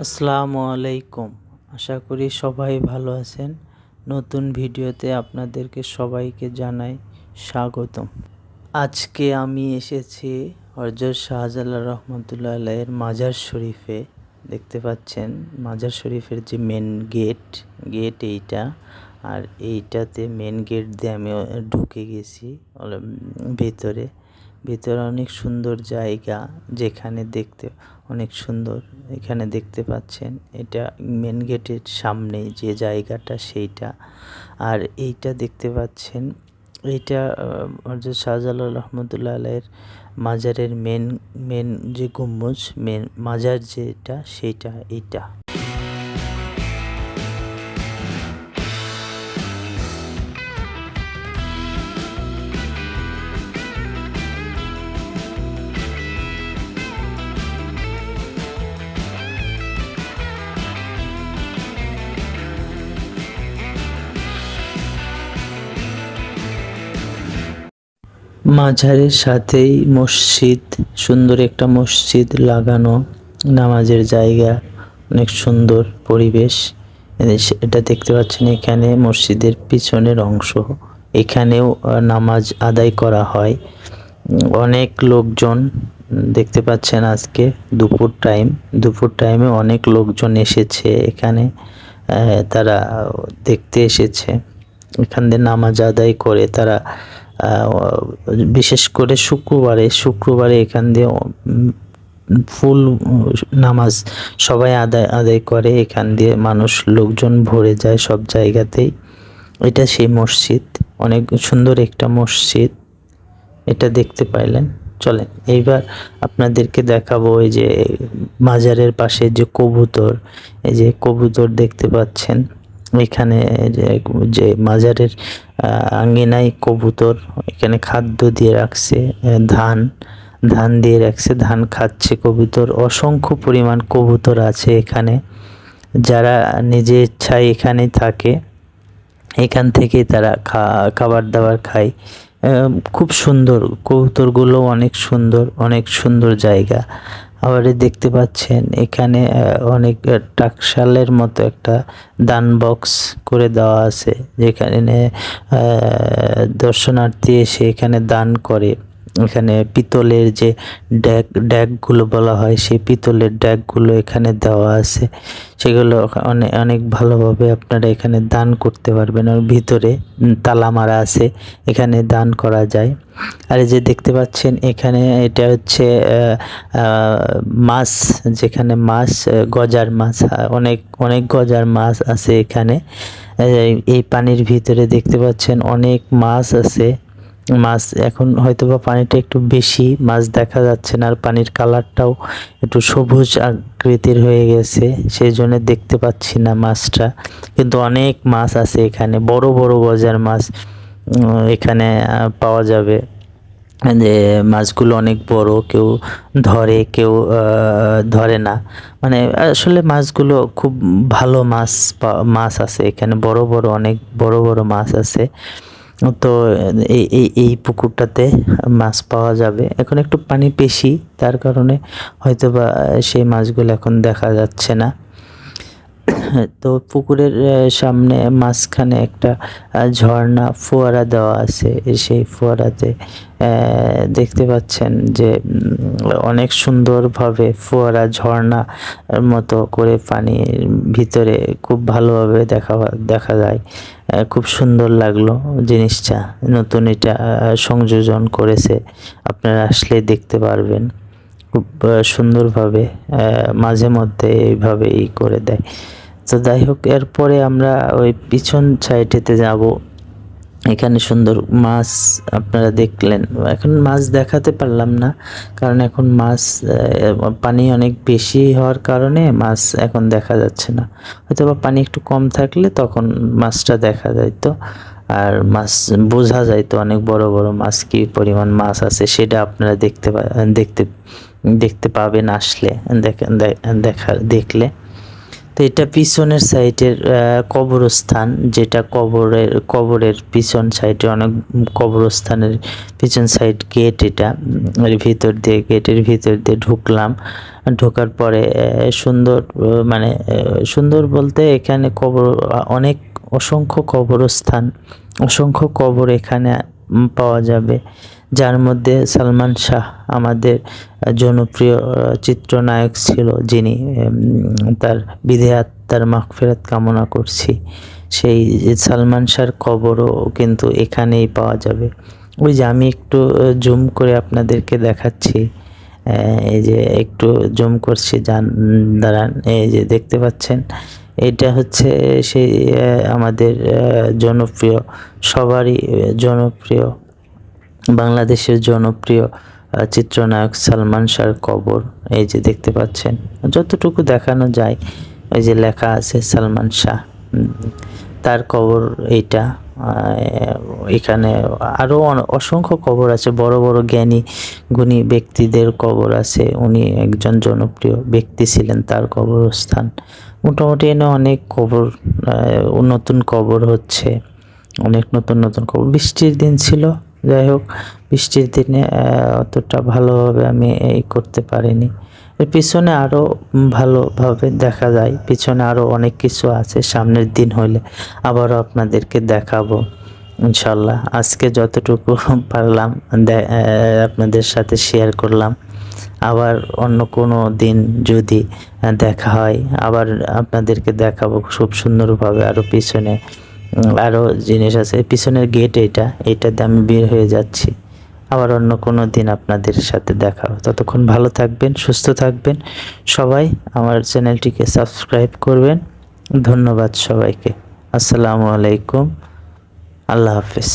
আসসালামু আলাইকুম। আশা করি সবাই ভালো আছেন। নতুন ভিডিওতে আপনাদেরকে সবাইকে জানাই স্বাগতম। আজকে আমি এসেছি হযরত শাহজালাল রহমতুল্লাহ আলাইহির মাজার শরীফে। দেখতে পাচ্ছেন মাজার শরীফের যে মেন গেট এইটা। আর এইটাতে মেন গেট দিয়ে আমি ঢুকে গেছি ভিতরে। ভিতরে অনেক সুন্দর জায়গা, যেখানে দেখতে অনেক সুন্দর। এখানে দেখতে পাচ্ছেন এটা মেন গেটের সামনে যে জায়গাটা সেইটা। আর এইটা দেখতে পাচ্ছেন এইটা হযরত শাহজালাল রহমতুল্লাহ আলাইহির মাজারের মেন যে গম্বুজ, মেন মাজার যেটা সেইটা এইটা। মাজারের সাথেই মসজিদ, সুন্দর একটা মসজিদ লাগানো, নামাজের জায়গা, অনেক সুন্দর পরিবেশ। এটা দেখতে পাচ্ছেন এখানে মসজিদের পিছনের অংশ। এখানেও নামাজ আদায় করা হয়। অনেক লোকজন দেখতে পাচ্ছেন আজকে দুপুর টাইমে অনেক লোকজন এসেছে এখানে। তারা দেখতে এসেছে, এখান দিয়ে নামাজ আদায় করে তারা বিশেষ করে শুক্রবারে এখান দিয়ে ফুল নামাজ সবাই আদায় করে। এখান দিয়ে লোকজন ভরে যায় সব জায়গাতেই। এটা সেই মসজিদ, অনেক সুন্দর একটা মসজিদ। এটা দেখতে পাইলেন। চলেন এইবার আপনাদেরকে দেখাবো এই যে মাজারের পাশে যে কবুতর, এই যে কবুতর দেখতে পাচ্ছেন এখানে। যে মাজারের আঙ্গিনায় কবুতর, এখানে খাদ্য দিয়ে রাখছে, ধান দিয়ে রাখছে, ধান খাচ্ছে কবুতর। অসংখ্য পরিমাণ কবুতর আছে এখানে। যারা নিজে ইচ্ছায় এখানে থাকে, এখান থেকে তারা খাবার দাবার খায়। খুব সুন্দর, কবুতরগুলো অনেক সুন্দর জায়গা। আবার দেখতে পাচ্ছেন এখানে অনেক টাকশালের মতো একটা দান বক্স করে দেওয়া আছে, যেখানে দর্শনার্থী এসে এখানে দান করে। এখানে পিতলের যে ড্যাগগুলো বলা হয়, সেই পিতলের ড্যাগগুলো এখানে দেওয়া আছে। সেগুলো অনেক ভালোভাবে আপনারা এখানে দান করতে পারবেন। আর ভিতরে তালা মারা আছে, এখানে দান করা যায়। আর এই যে দেখতে পাচ্ছেন এখানে এটা হচ্ছে মাছ, যেখানে গজার মাছ, অনেক গজার মাছ আছে এখানে। এই পানির ভিতরে দেখতে পাচ্ছেন অনেক মাছ আছে। মাছ এখন হয়তোবা পানিটা একটু বেশি, মাছ দেখা যাচ্ছে না। আর পানির কালারটাও একটু সবুজ আকৃতির হয়ে গেছে, সেই জন্য দেখতে পাচ্ছি না মাছটা। কিন্তু অনেক মাছ আছে এখানে, বড় বড় গজার মাছ এখানে পাওয়া যাবে। যে মাছগুলো অনেক বড়, কেউ ধরে কেউ ধরে না। মানে আসলে মাছগুলো খুব ভালো মাছ আছে এখানে, অনেক বড় বড় মাছ আছে। তো এই পুকুরটাতে মাছ পাওয়া যাবে। এখন একটু পানি বেশি, তার কারণে হয়তোবা সেই মাছগুলো এখন দেখা যাচ্ছে না। তো পুকুরের সামনে মাঝখানে একটা ঝর্ণা ফোয়ারা দেওয়া আছে। সেই ফোয়ারাতে দেখতে পাচ্ছেন যে অনেক সুন্দরভাবে ফোয়ারা ঝর্ণা মতো করে পানির ভিতরে খুব ভালোভাবে দেখা যায়। খুব সুন্দর লাগলো জিনিসটা, নতুন এটা সংযোজন করেছে, আপনারা আসলে দেখতে পারবেন। খুব সুন্দরভাবে মাঝে মধ্যে এইভাবে করে দেয়। তো যাই হোক, এরপরে আমরা ওই পিছন সাইডেতে যাব। এখানে সুন্দর মাছ আপনারা দেখলেন। এখন মাছ দেখাতে পারলাম না, কারণ এখন পানি অনেক বেশি হওয়ার কারণে মাছ এখন দেখা যাচ্ছে না। হয়তো বা পানি একটু কম থাকলে তখন মাছটা দেখা যাইতো, আর মাছ বোঝা যাইতো অনেক বড় বড় মাছ, কি পরিমাণ মাছ আছে সেটা আপনারা দেখতে পাবেন আসলে দেখলে। তো এটা পিছনের সাইডের কবরস্থান, যেটা কবরের পিছন সাইডে অনেক কবরস্থানের পিছন সাইড গেট। এটা এর ভিতর দিয়ে, গেটের ভিতর দিয়ে ঢুকলাম। ঢোকার পরে সুন্দর, মানে সুন্দর বলতে এখানে অনেক অসংখ্য কবরস্থান, অসংখ্য কবর এখানে পাওয়া যাবে, যার মধ্যে সালমান শাহ আমাদের জনপ্রিয় চিত্রনায়ক ছিল, যিনি তার বিদেহ আত্মার মাগফিরাত কামনা করছি। সেই সালমান শাহর কবরও কিন্তু এখানেই পাওয়া যাবে। ওই যে আমি একটু জুম করে আপনাদেরকে দেখাচ্ছি, এই যে একটু জুম করছি, দাঁড়ান, এই যে দেখতে পাচ্ছেন, এটা হচ্ছে সেই আমাদের জনপ্রিয়, সবারই জনপ্রিয়, বাংলাদেশের জনপ্রিয় চিত্রনায়ক সালমান শাহর কবর। এই যে দেখতে পাচ্ছেন, যতটুকু দেখানো যায়, ওই যে লেখা আছে সালমান শাহ, তার কবর এইটা। এখানে আরও অসংখ্য কবর আছে, বড় বড় জ্ঞানী গুণী ব্যক্তিদের কবর আছে। উনি একজন জনপ্রিয় ব্যক্তি ছিলেন, তার কবরস্থান। মোটামুটি এনে অনেক কবর, নতুন কবর হচ্ছে, অনেক নতুন নতুন কবর। বৃষ্টির দিন ছিল, যাই হোক বৃষ্টির দিনে অতটা ভালোভাবে আমি এই করতে পারিনি। এর পিছনে আরও ভালোভাবে দেখা যায়, পিছনে আরও অনেক কিছু আছে। সামনের দিন হলে আবারও আপনাদেরকে দেখাবো ইনশাল্লাহ। আজকে যতটুকু পারলাম আপনাদের সাথে শেয়ার করলাম। আবার অন্য কোনো দিন যদি দেখা হয়, আবার আপনাদেরকে দেখাবো খুব সুন্দরভাবে। আরও পিছনে আরও জিনিস আছে, পিছনের গেট এইটাতে আমি বের হয়ে যাচ্ছি। আবার অন্য কোনো দিন আপনাদের সাথে দেখা হবে। ততক্ষণ ভালো থাকবেন, সুস্থ থাকবেন সবাই। আমার চ্যানেলটিকে সাবস্ক্রাইব করবেন। ধন্যবাদ সবাইকে। আসসালামু আলাইকুম, আল্লাহ হাফেজ।